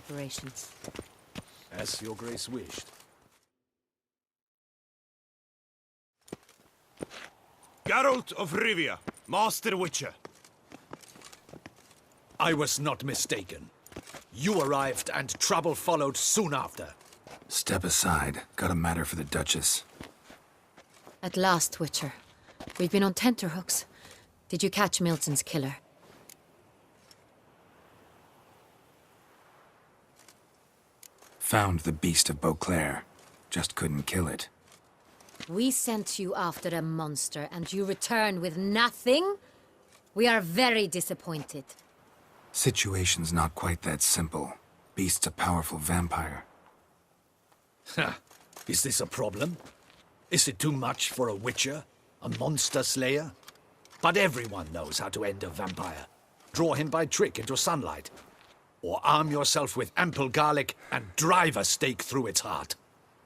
preparations. As your grace wished. Geralt of Rivia, Master Witcher. I was not mistaken. You arrived and trouble followed soon after. Step aside. Got a matter for the Duchess. At last, Witcher. We've been on tenterhooks. Did you catch Milton's killer? Found the beast of Beauclair. Just couldn't kill it. We sent you after a monster, and you return with nothing? We are very disappointed. Situation's not quite that simple. Beast's a powerful vampire. Ha! Is this a problem? Is it too much for a witcher? A monster slayer? But everyone knows how to end a vampire. Draw him by trick into sunlight. Or arm yourself with ample garlic and drive a stake through its heart.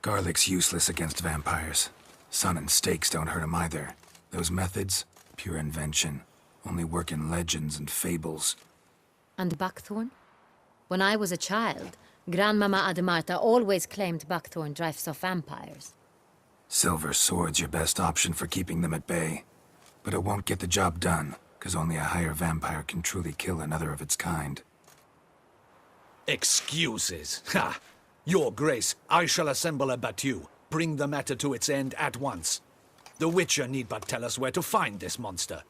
Garlic's useless against vampires. Sun and stakes don't hurt him either. Those methods, pure invention. Only work in legends and fables. And buckthorn? When I was a child, Grandmama Ademarta always claimed buckthorn drives off vampires. Silver sword's your best option for keeping them at bay. But it won't get the job done, because only a higher vampire can truly kill another of its kind. Excuses. Ha! Your Grace, I shall assemble a battue. Bring the matter to its end at once. The Witcher need but tell us where to find this monster.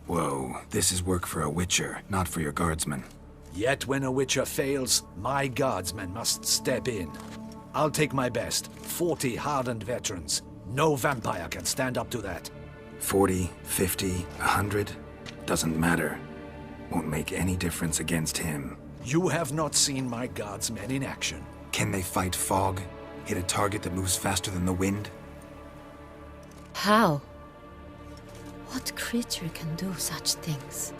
Whoa, this is work for a Witcher, not for your guardsmen. Yet when a Witcher fails, my guardsmen must step in. I'll take my best. 40 hardened veterans. No vampire can stand up to that. 40, 50, 100? Doesn't matter. Won't make any difference against him. You have not seen my guardsmen in action. Can they fight fog? Hit a target that moves faster than the wind? How? What creature can do such things?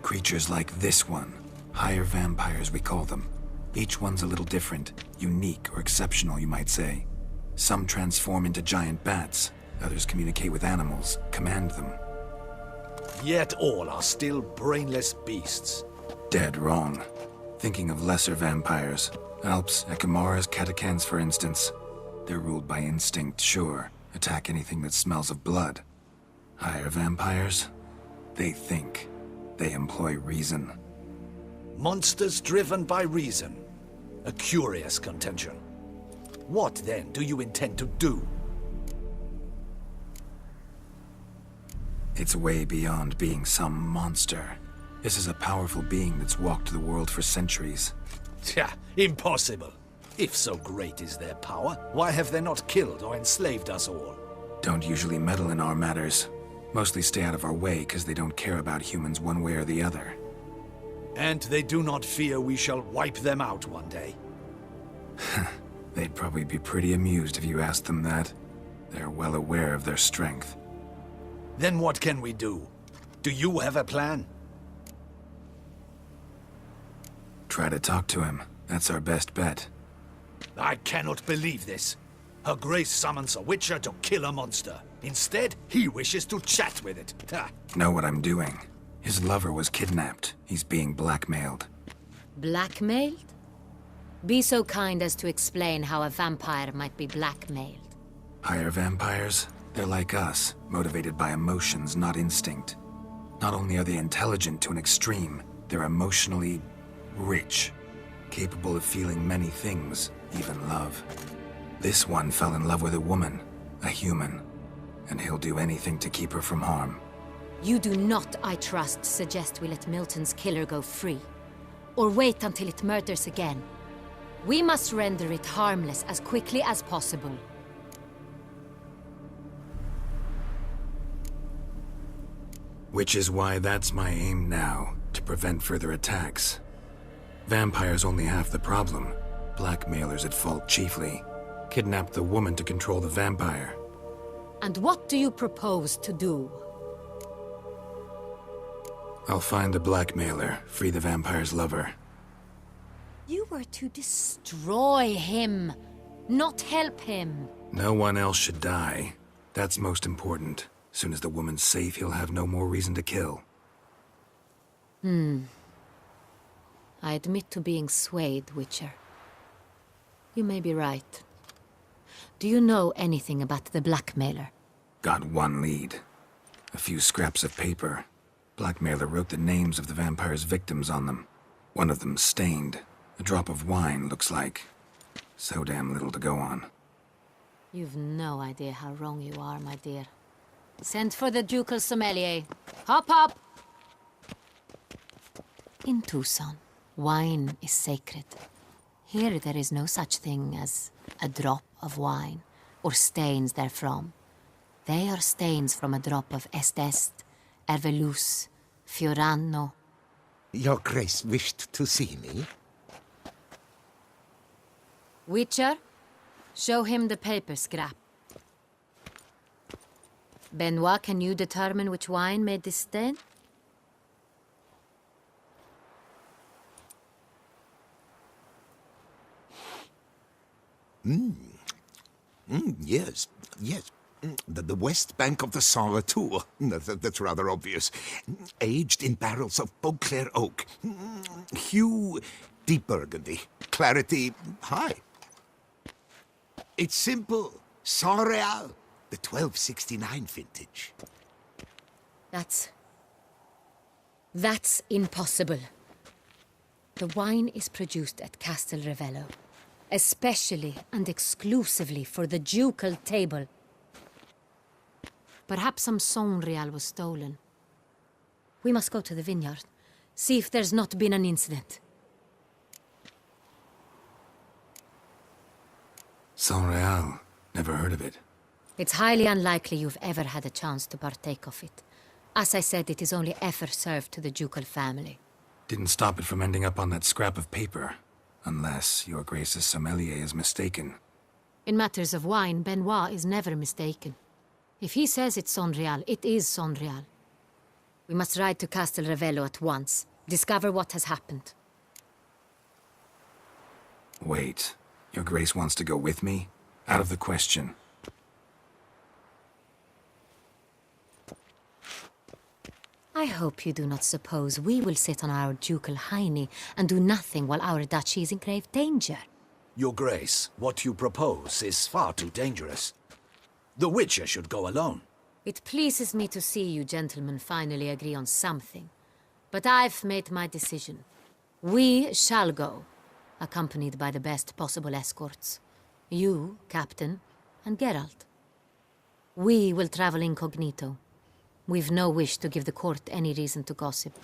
Creatures like this one. Higher vampires, we call them. Each one's a little different. Unique or exceptional, you might say. Some transform into giant bats. Others communicate with animals, command them. Yet all are still brainless beasts. Dead wrong. Thinking of lesser vampires. Alps, Ekamaras, Catacans, for instance. They're ruled by instinct, sure. Attack anything that smells of blood. Higher vampires? They think. They employ reason. Monsters driven by reason. A curious contention. What, then, do you intend to do? It's way beyond being some monster. This is a powerful being that's walked the world for centuries. Tja, impossible. If so great is their power, why have they not killed or enslaved us all? Don't usually meddle in our matters. Mostly stay out of our way because they don't care about humans one way or the other. And they do not fear we shall wipe them out one day? They'd probably be pretty amused if you asked them that. They're well aware of their strength. Then what can we do? Do you have a plan? Try to talk to him. That's our best bet. I cannot believe this. Her Grace summons a Witcher to kill a monster. Instead, he wishes to chat with it. Ha. Know what I'm doing. His lover was kidnapped. He's being blackmailed. Blackmailed? Be so kind as to explain how a vampire might be blackmailed. Higher vampires? They're like us, motivated by emotions, not instinct. Not only are they intelligent to an extreme, they're emotionally rich, capable of feeling many things, even love. This one fell in love with a woman, a human, and he'll do anything to keep her from harm. You do not, I trust, suggest we let Milton's killer go free. Or wait until it murders again. We must render it harmless as quickly as possible. Which is why that's my aim now, to prevent further attacks. Vampires only half the problem. Blackmailers at fault chiefly. Kidnapped the woman to control the vampire. And what do you propose to do? I'll find the blackmailer, free the vampire's lover. You were to destroy him, not help him. No one else should die. That's most important. Soon as the woman's safe, he'll have no more reason to kill. I admit to being swayed, Witcher. You may be right. Do you know anything about the blackmailer? Got one lead. A few scraps of paper. Blackmailer wrote the names of the vampire's victims on them. One of them stained. A drop of wine, looks like. So damn little to go on. You've no idea how wrong you are, my dear. Send for the ducal sommelier. Hop, hop! In Tucson, wine is sacred. Here there is no such thing as a drop of wine, or stains therefrom. They are stains from a drop of Est, Ervelus, Fiorano. Your Grace wished to see me? Witcher, show him the paper scrap. Benoit, can you determine which wine made this stain? Yes, yes. The west bank of the Saint Latour. That's rather obvious. Aged in barrels of Beauclair oak. Hue, deep burgundy. Clarity, high. It's simple. Saint Real, the 1269 vintage. That's impossible. The wine is produced at Castel Ravello, especially and exclusively for the ducal table. Perhaps some Saint Real was stolen. We must go to the vineyard, see if there's not been an incident. Saint Real. Never heard of it. It's highly unlikely you've ever had a chance to partake of it. As I said, it is only ever served to the ducal family. Didn't stop it from ending up on that scrap of paper. Unless your Grace's sommelier is mistaken. In matters of wine, Benoit is never mistaken. If he says it's Saint Real, it is Saint Real. We must ride to Castel Ravello at once. Discover what has happened. Wait. Your Grace wants to go with me? Out of the question. I hope you do not suppose we will sit on our ducal hiney and do nothing while our duchy is in grave danger. Your Grace, what you propose is far too dangerous. The Witcher should go alone. It pleases me to see you gentlemen finally agree on something. But I've made my decision. We shall go, accompanied by the best possible escorts. You, Captain, and Geralt. We will travel incognito. We've no wish to give the court any reason to gossip.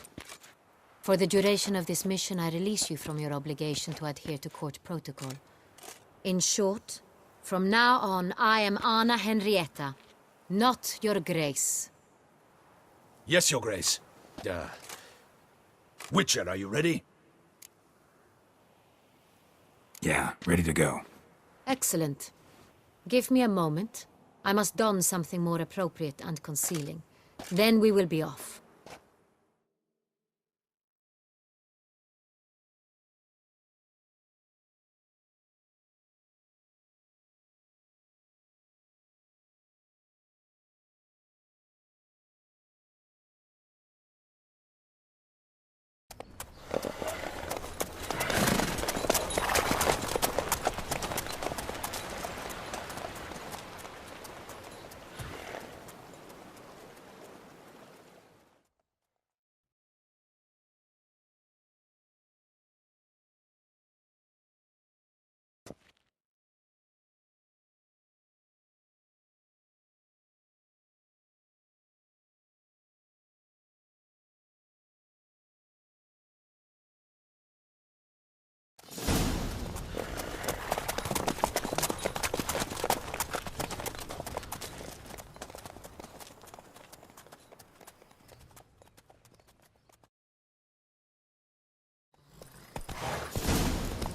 For the duration of this mission, I release you from your obligation to adhere to court protocol. In short, from now on, I am Anna Henrietta, not your Grace. Yes, Your Grace. Witcher, are you ready? Yeah, ready to go. Excellent. Give me a moment. I must don something more appropriate and concealing. Then we will be off.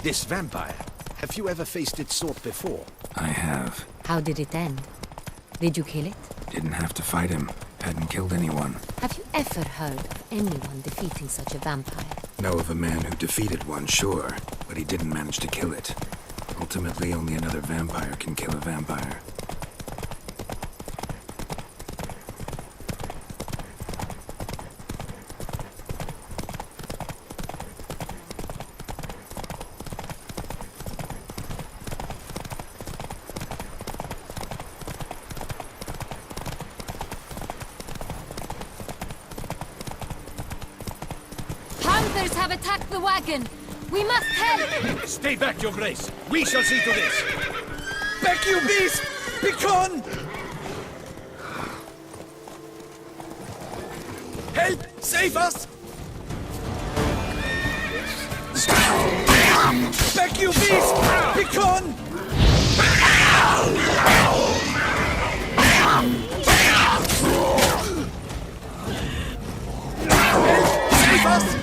This vampire, have you ever faced its sort before? I have. How did it end? Did you kill it? Didn't have to fight him. Hadn't killed anyone. Have you ever heard of anyone defeating such a vampire? Know of a man who defeated one, sure, but he didn't manage to kill it. Ultimately, only another vampire can kill a vampire. Others have attacked the wagon. We must help! Stay back, Your Grace. We shall see to this. Back, you beast! Begone! Help! Save us! Back, you beast! Begone! Save us!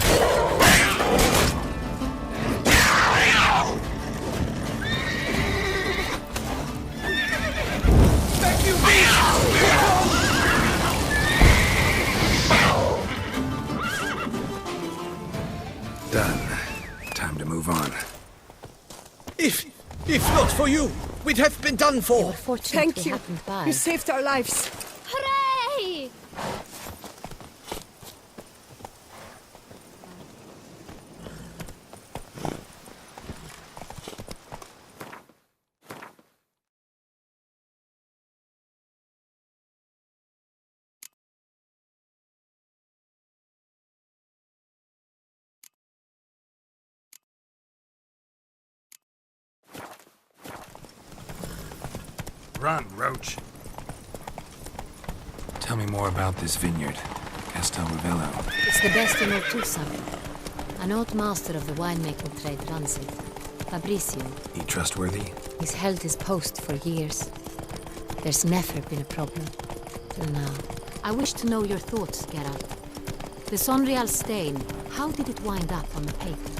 Back, you beast! Done. Time to move on. If not for you, we'd have been done for. Fortunately, Thank you. happened by. You saved our lives. Hooray! Run, Roach. Tell me more about this vineyard, Castel Ravello. It's the best in all Tucson. An old master of the winemaking trade runs it. Fabricio. He trustworthy? He's held his post for years. There's never been a problem. Till now. I wish to know your thoughts, Geralt. The Sonreal stain, how did it wind up on the paper?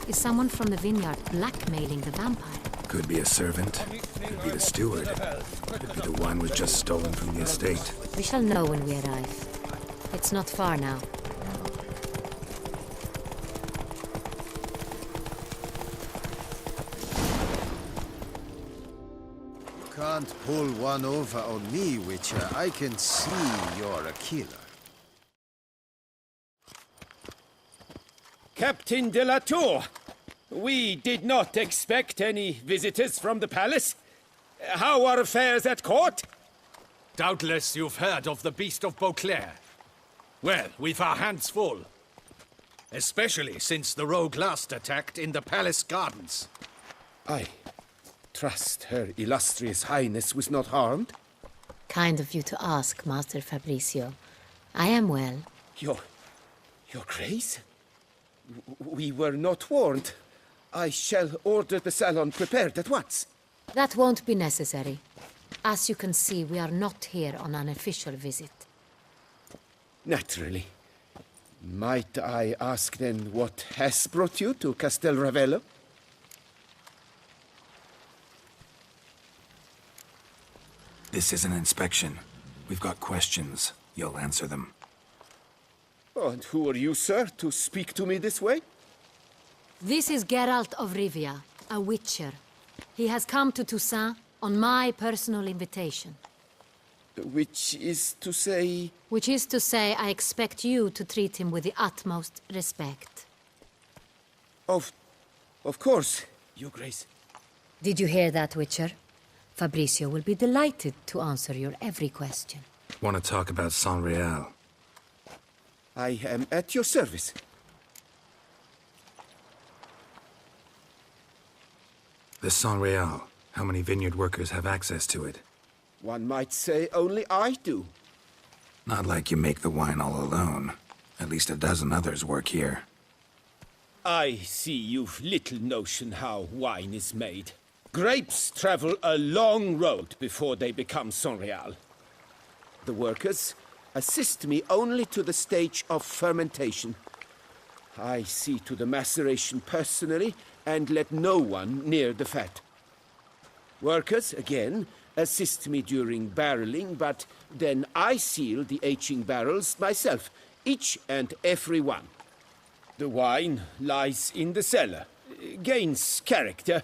Is someone from the vineyard blackmailing the vampire? Could be a servant. Could be the steward. Could be the wine was just stolen from the estate. We shall know when we arrive. It's not far now. Can't pull one over on me, Witcher. I can see you're a killer. Captain de la Tour, we did not expect any visitors from the palace. How are affairs at court? Doubtless you've heard of the Beast of Beauclair. Well, we've our hands full. Especially since the rogue last attacked in the palace gardens. I trust Her Illustrious Highness was not harmed. Kind of you to ask, Master Fabricio. I am well. Your Grace? We were not warned. I shall order the salon prepared at once. That won't be necessary. As you can see, we are not here on an official visit. Naturally. Might I ask then what has brought you to Castel Ravello? This is an inspection. We've got questions. You'll answer them. Oh, and who are you, sir, to speak to me this way? This is Geralt of Rivia, a witcher. He has come to Toussaint on my personal invitation. Which is to say... Which is to say, I expect you to treat him with the utmost respect. Of course, Your Grace. Did you hear that, Witcher? Fabricio will be delighted to answer your every question. Want to talk about Sonreal? I am at your service. The Sonreal. How many vineyard workers have access to it? One might say only I do. Not like you make the wine all alone. At least a dozen others work here. I see you've little notion how wine is made. Grapes travel a long road before they become Sonreal. The workers assist me only to the stage of fermentation. I see to the maceration personally and let no one near the fat. Workers, again, assist me during barreling, but then I seal the aging barrels myself, each and every one. The wine lies in the cellar, gains character.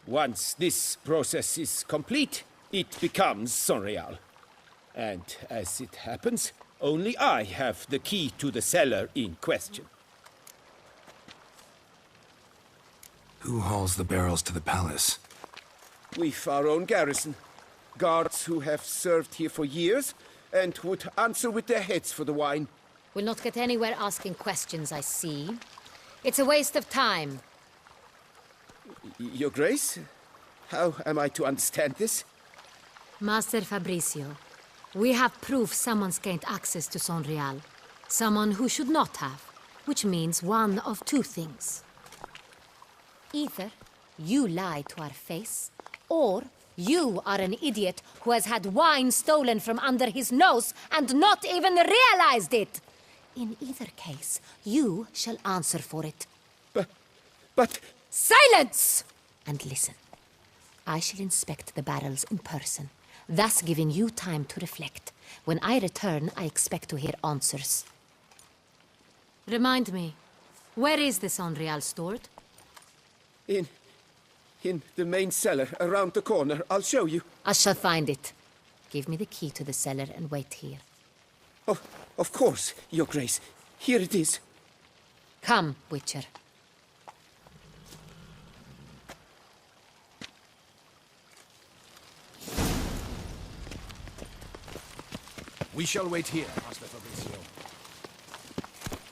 Once this process is complete, it becomes Sonreal. And as it happens, only I have the key to the cellar in question. Who hauls the barrels to the palace? We've our own garrison. Guards who have served here for years and would answer with their heads for the wine. We'll not get anywhere asking questions, I see. It's a waste of time. Your Grace? How am I to understand this? Master Fabricio, we have proof someone's gained access to Sonreal. Someone who should not have, which means one of two things. Either you lie to our face, or you are an idiot who has had wine stolen from under his nose and not even realized it. In either case, you shall answer for it. But... Silence! And listen. I shall inspect the barrels in person, thus giving you time to reflect. When I return, I expect to hear answers. Remind me, where is this Sonreal stored? In the main cellar, around the corner. I'll show you. I shall find it. Give me the key to the cellar and wait here. Oh, of course, Your Grace. Here it is. Come, Witcher. We shall wait here, Master Fabricio.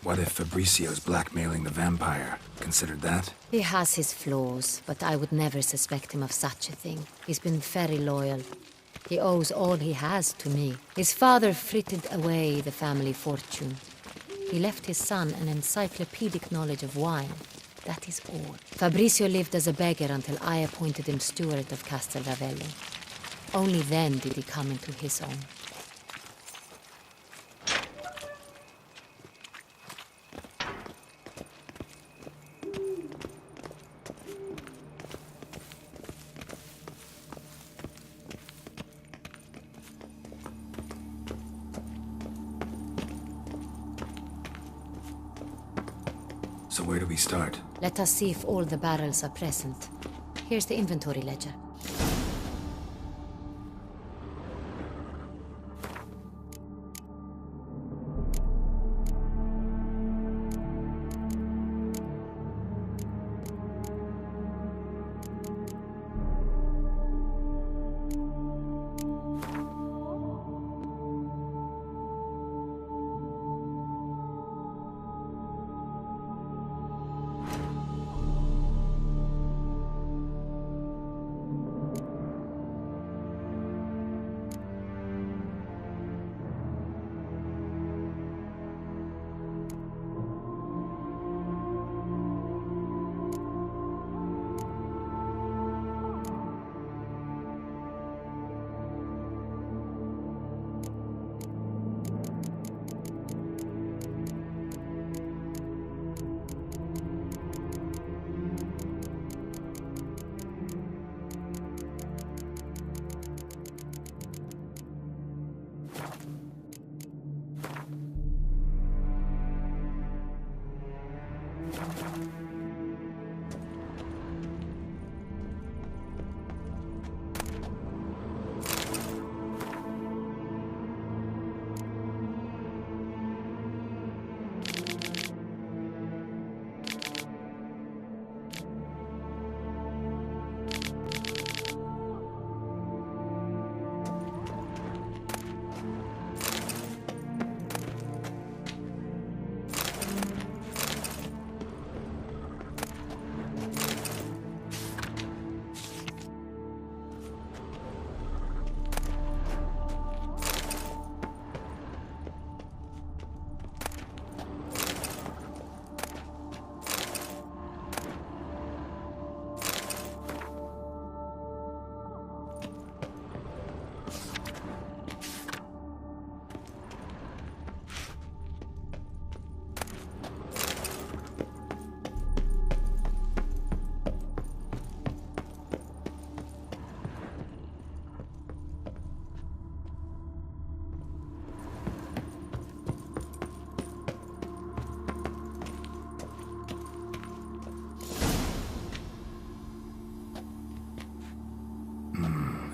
What if Fabricio's blackmailing the vampire? Considered that? He has his flaws, but I would never suspect him of such a thing. He's been very loyal. He owes all he has to me. His father frittered away the family fortune. He left his son an encyclopedic knowledge of wine. That is all. Fabricio lived as a beggar until I appointed him steward of Castel Ravelli. Only then did he come into his own. So where do we start? Let us see if all the barrels are present. Here's the inventory ledger.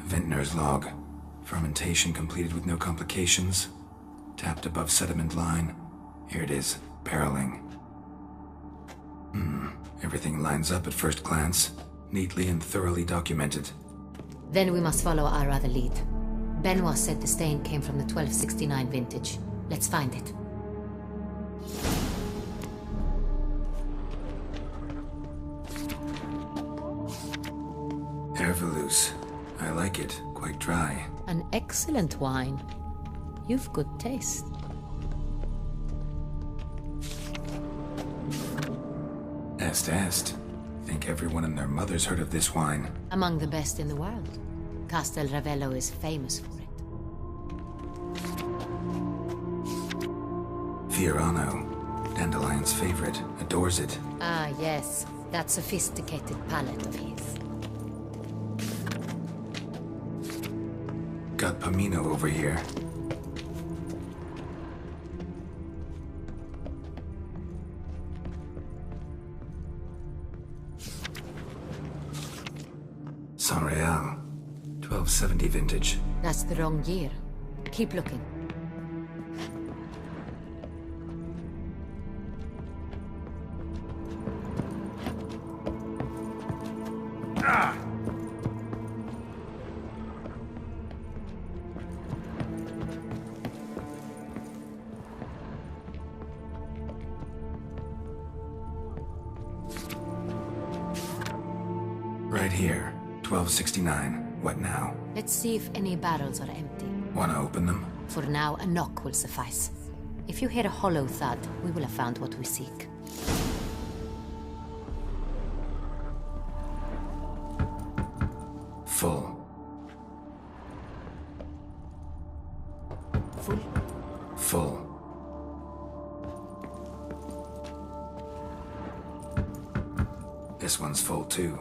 Vintner's log. Fermentation completed with no complications. Tapped above sediment line. Here it is. Barreling. Everything lines up at first glance. Neatly and thoroughly documented. Then we must follow our other lead. Benoit said the stain came from the 1269 vintage. Let's find it. Herveloos. I like it. Quite dry. An excellent wine. You've good taste. Est. Think everyone and their mother's heard of this wine. Among the best in the world. Castel Ravello is famous for it. Fiorano. Dandelion's favorite. Adores it. Ah, yes. That sophisticated palate of his. Got Pomino over here. San Real. 1270 vintage. That's the wrong year. Keep looking. Right here. 1269. What now? Let's see if any barrels are empty. Wanna open them? For now, a knock will suffice. If you hear a hollow thud, we will have found what we seek. Full. Full? Full. This one's full too.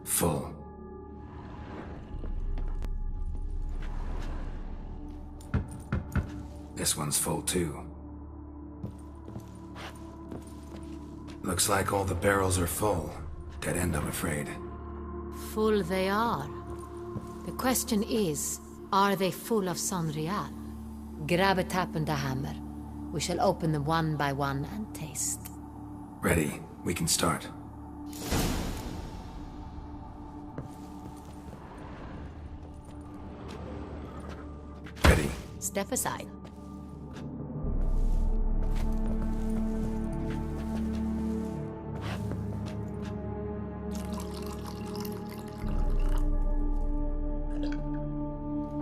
Full. This one's full too. Looks like all the barrels are full. Dead end, I'm afraid. Full they are. The question is, are they full of San Real? Grab a tap and a hammer. We shall open them one by one and taste. Ready. We can start. Ready. Step aside.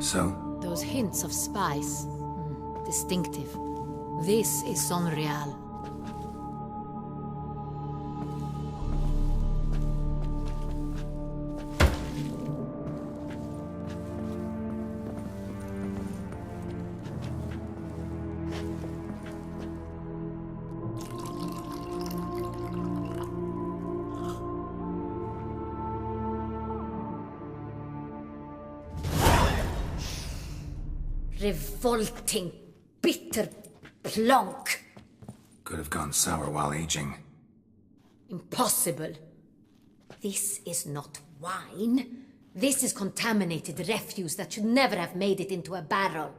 So? Those hints of spice. Distinctive. This is San Real. Revolting, bitter plonk. Could have gone sour while aging. Impossible. This is not wine. This is contaminated refuse that should never have made it into a barrel.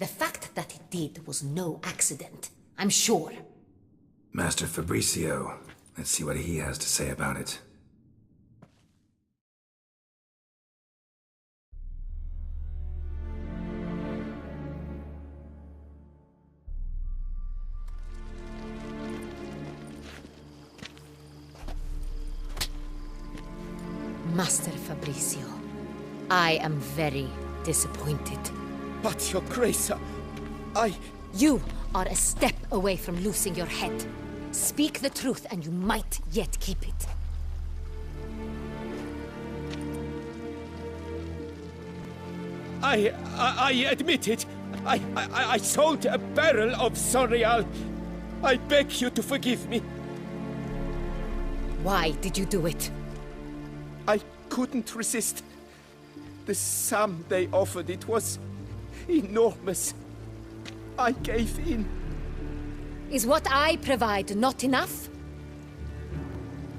The fact that it did was no accident, I'm sure. Master Fabricio. Let's see what he has to say about it. Master Fabricio, I am very disappointed. But, Your Grace, You are a step away from losing your head. Speak the truth and you might yet keep it. I admit it. I sold a barrel of San Real. I beg you to forgive me. Why did you do it? I couldn't resist. The sum they offered, it was enormous. I gave in. Is what I provide not enough?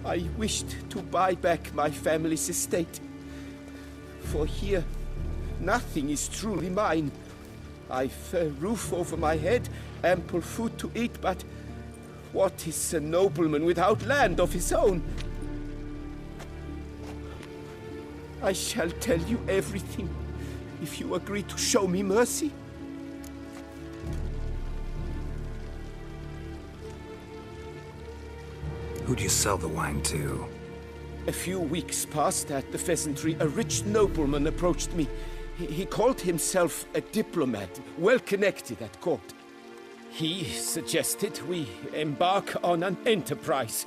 I wished to buy back my family's estate. For here, nothing is truly mine. I've a roof over my head, ample food to eat, but what is a nobleman without land of his own? I shall tell you everything, if you agree to show me mercy. Who'd you sell the wine to? A few weeks past at the pheasantry, a rich nobleman approached me. He called himself a diplomat, well connected at court. He suggested we embark on an enterprise.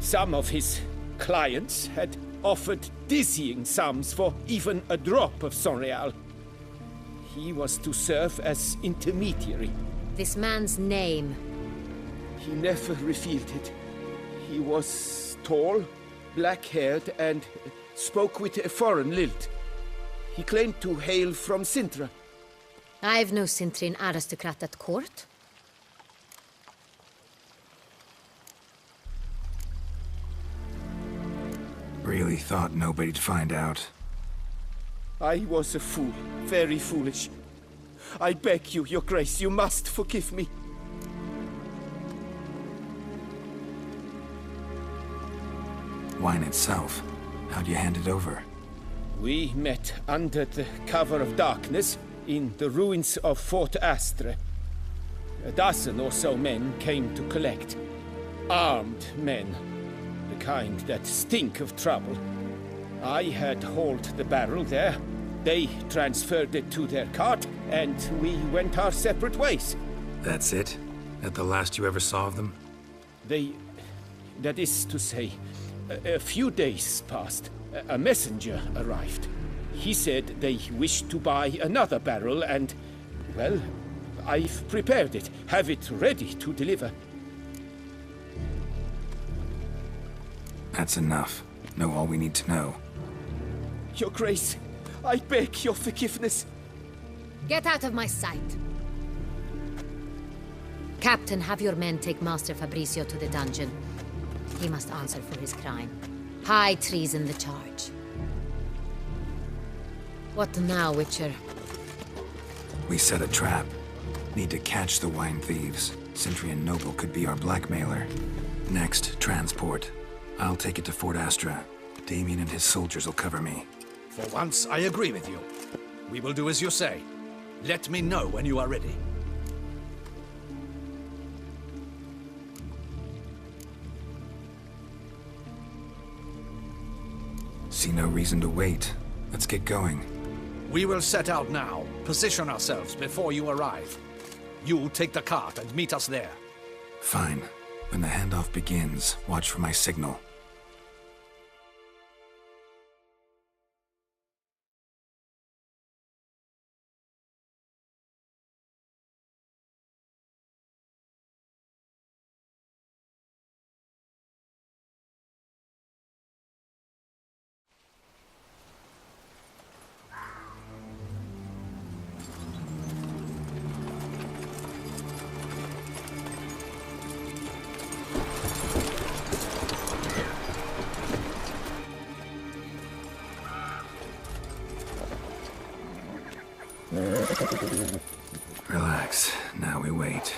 Some of his clients had offered dizzying sums for even a drop of Sonreal. He was to serve as intermediary. This man's name. He never revealed it. He was tall, black-haired, and spoke with a foreign lilt. He claimed to hail from Sintra. I've no Sintrin aristocrat at court. Really thought nobody'd find out. I was a fool, very foolish. I beg you, Your Grace, you must forgive me. Wine itself, how'd you hand it over? We met under the cover of darkness in the ruins of Fort Astre. A dozen or so men came to collect. Armed men. The kind that stink of trouble. I had hauled the barrel there. They transferred it to their cart, and we went our separate ways. That's it? That the last you ever saw of them? That is to say, a few days passed. A messenger arrived. He said they wished to buy another barrel and, well, I've prepared it. Have it ready to deliver. That's enough. Know all we need to know. Your Grace, I beg your forgiveness. Get out of my sight. Captain, have your men take Master Fabricio to the dungeon. He must answer for his crime. High treason the charge. What now, Witcher? We set a trap. Need to catch the wine thieves. Centurion Noble could be our blackmailer. Next, transport. I'll take it to Fort Astra. Damien and his soldiers will cover me. For once, I agree with you. We will do as you say. Let me know when you are ready. See no reason to wait. Let's get going. We will set out now. Position ourselves before you arrive. You'll take the cart and meet us there. Fine. When the handoff begins, watch for my signal. Relax. Now we wait.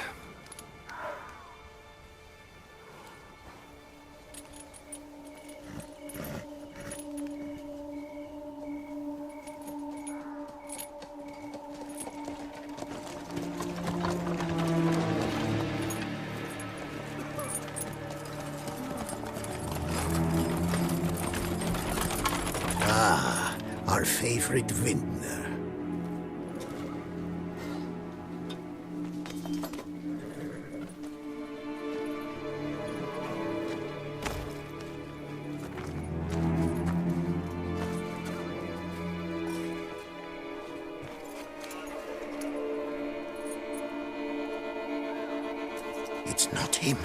Ah, our favorite vintner. It's not him.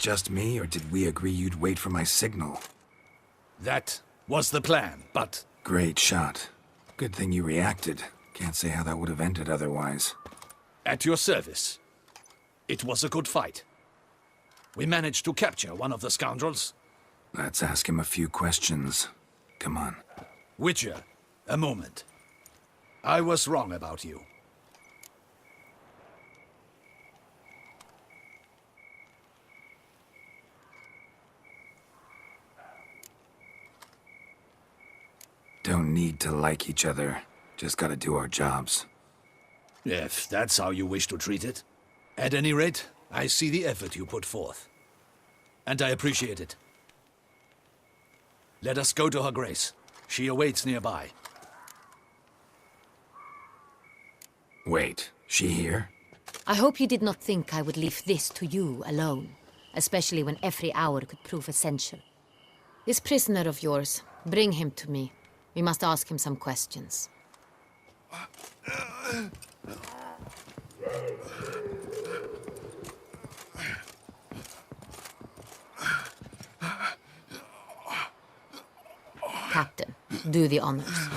just me, or did we agree you'd wait for my signal? That was the plan, but... Great shot. Good thing you reacted. Can't say how that would have ended otherwise. At your service. It was a good fight. We managed to capture one of the scoundrels. Let's ask him a few questions. Come on. Witcher, a moment. I was wrong about you. Don't need to like each other. Just gotta do our jobs. If that's how you wish to treat it. At any rate, I see the effort you put forth. And I appreciate it. Let us go to her grace. She awaits nearby. Wait, she here? I hope you did not think I would leave this to you alone, especially when every hour could prove essential. This prisoner of yours, bring him to me. We must ask him some questions. Captain, do the honors.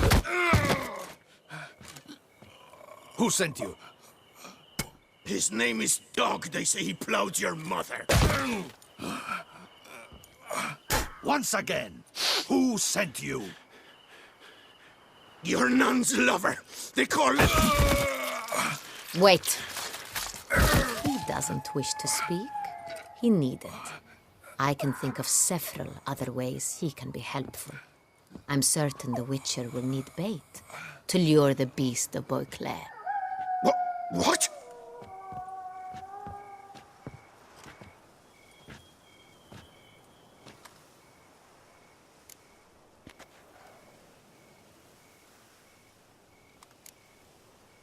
Who sent you? His name is Dog. They say he plowed your mother. Once again, who sent you? Your nun's lover. They call it... Wait. He doesn't wish to speak. He needn't. I can think of several other ways he can be helpful. I'm certain the Witcher will need bait to lure the beast of Beauclair. What?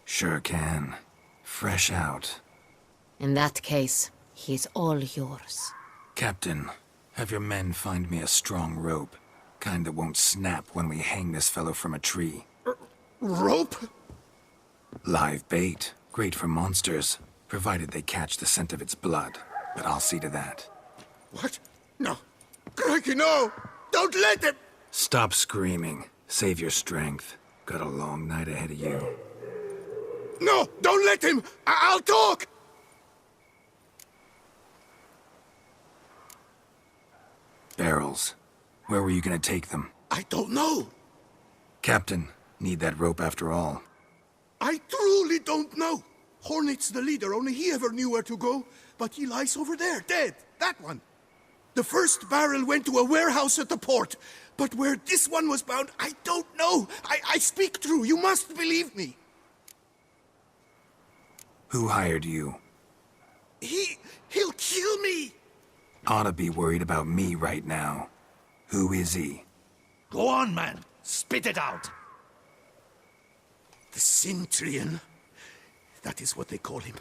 Sure can. Fresh out. In that case, he's all yours. Captain, have your men find me a strong rope. Kind that won't snap when we hang this fellow from a tree. Rope? Live bait. Great for monsters, provided they catch the scent of its blood. But I'll see to that. What? No. Crikey, no! Don't let him! Stop screaming. Save your strength. Got a long night ahead of you. No! Don't let him! I'll talk! Barrels. Where were you gonna take them? I don't know. Captain, need that rope after all. I truly don't know. Hornet's the leader, only he ever knew where to go. But he lies over there, dead. That one. The first barrel went to a warehouse at the port. But where this one was bound, I don't know. I speak true. You must believe me. Who hired you? He'll kill me. Oughta be worried about me right now. Who is he? Go on, man. Spit it out. The Cintrian. That is what they call him.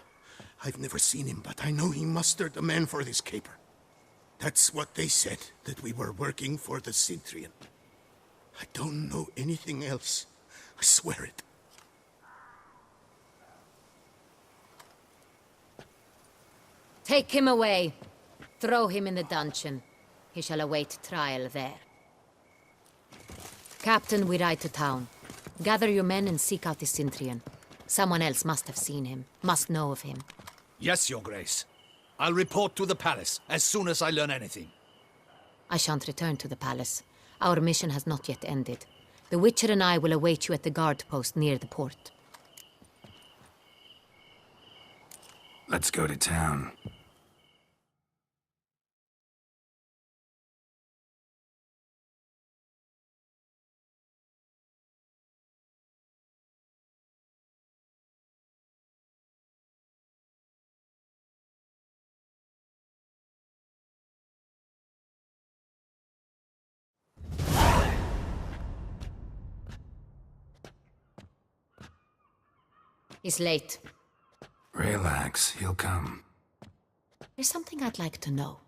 I've never seen him, but I know he mustered the men for this caper. That's what they said, that we were working for the Cintrian. I don't know anything else. I swear it. Take him away. Throw him in the dungeon. He shall await trial there. Captain, we ride to town. Gather your men and seek out the Cintrian. Someone else must have seen him, must know of him. Yes, Your Grace. I'll report to the palace as soon as I learn anything. I shan't return to the palace. Our mission has not yet ended. The Witcher and I will await you at the guard post near the port. Let's go to town. He's late. Relax, he'll come. There's something I'd like to know.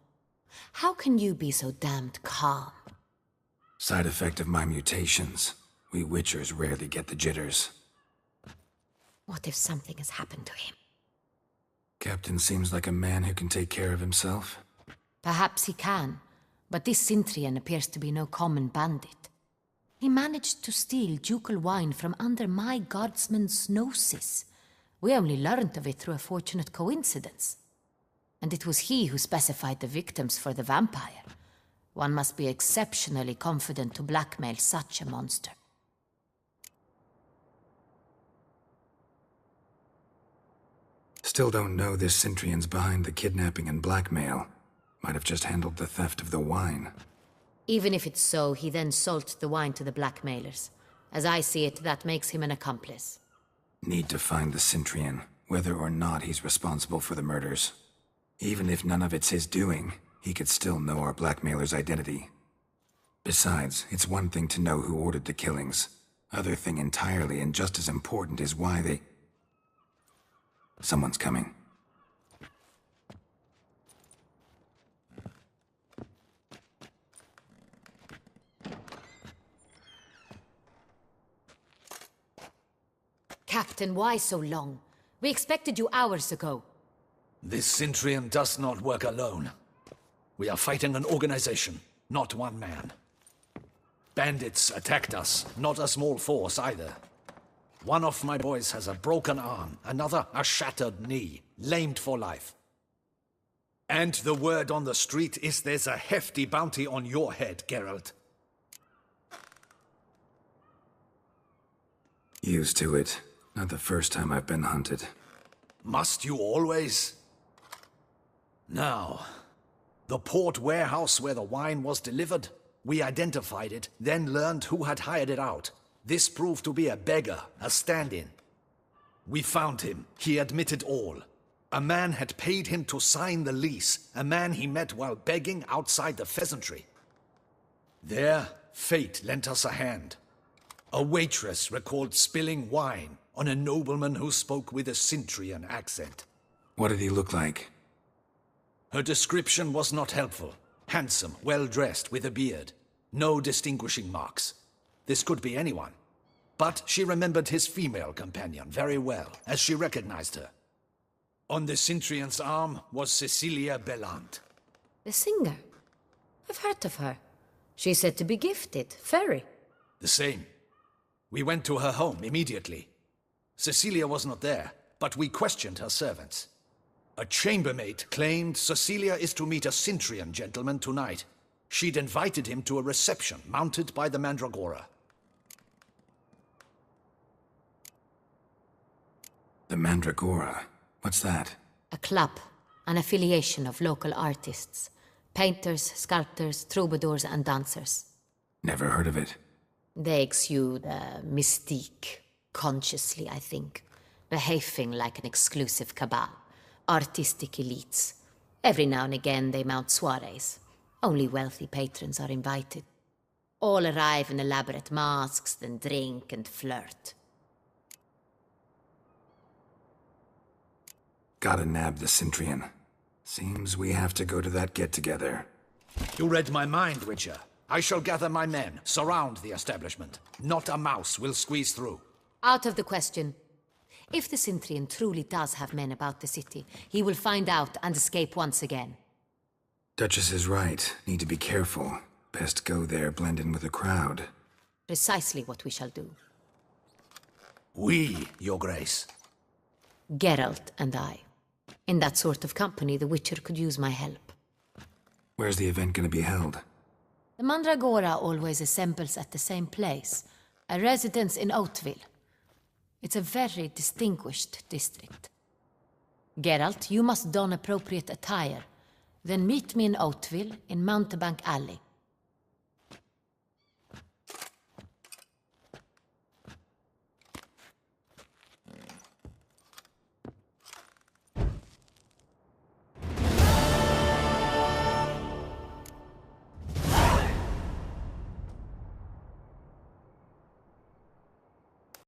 How can you be so damned calm? Side effect of my mutations. We Witchers rarely get the jitters. What if something has happened to him? Captain seems like a man who can take care of himself. Perhaps he can, but this Cintrian appears to be no common bandit. He managed to steal ducal wine from under my guardsman's noses. We only learned of it through a fortunate coincidence. And it was he who specified the victims for the vampire. One must be exceptionally confident to blackmail such a monster. Still don't know this Cintrian's behind the kidnapping and blackmail. Might have just handled the theft of the wine. Even if it's so, he then sold the wine to the blackmailers. As I see it, that makes him an accomplice. Need to find the Cintrian, whether or not he's responsible for the murders. Even if none of it's his doing, he could still know our blackmailer's identity. Besides, it's one thing to know who ordered the killings. Other thing entirely, and just as important, is why they... Someone's coming. Captain, why so long? We expected you hours ago. This Cintrian does not work alone. We are fighting an organization, not one man. Bandits attacked us, not a small force either. One of my boys has a broken arm, another a shattered knee, lamed for life. And the word on the street is there's a hefty bounty on your head, Geralt. Used to it. Not the first time I've been hunted. Must you always? Now, the port warehouse where the wine was delivered, we identified it, then learned who had hired it out. This proved to be a beggar, a stand-in. We found him. He admitted all. A man had paid him to sign the lease, a man he met while begging outside the pheasantry. There, fate lent us a hand. A waitress recalled spilling wine on a nobleman who spoke with a Cintrian accent. What did he look like? Her description was not helpful. Handsome, well-dressed, with a beard. No distinguishing marks. This could be anyone. But she remembered his female companion very well, as she recognized her. On the Cintrian's arm was Cecilia Bellant. The singer? I've heard of her. She's said to be gifted, fairy. The same. We went to her home immediately. Cecilia was not there, but we questioned her servants. A chambermaid claimed Cecilia is to meet a Cintrian gentleman tonight. She'd invited him to a reception mounted by the Mandragora. The Mandragora? What's that? A club, an affiliation of local artists. Painters, sculptors, troubadours and dancers. Never heard of it. They exude mystique, consciously, I think. Behaving like an exclusive cabal. Artistic elites. Every now and again they mount soirees. Only wealthy patrons are invited. All arrive in elaborate masks, then drink and flirt. Gotta nab the Cintrian. Seems we have to go to that get-together. You read my mind, Witcher. I shall gather my men, surround the establishment. Not a mouse will squeeze through. Out of the question. If the Cintrian truly does have men about the city, he will find out and escape once again. Duchess is right. Need to be careful. Best go there, blend in with the crowd. Precisely what we shall do. We, Your Grace. Geralt and I. In that sort of company, the Witcher could use my help. Where's the event gonna be held? The Mandragora always assembles at the same place, a residence in Oatville. It's a very distinguished district. Geralt, you must don appropriate attire. Then meet me in Oatville, in Mountebank Alley.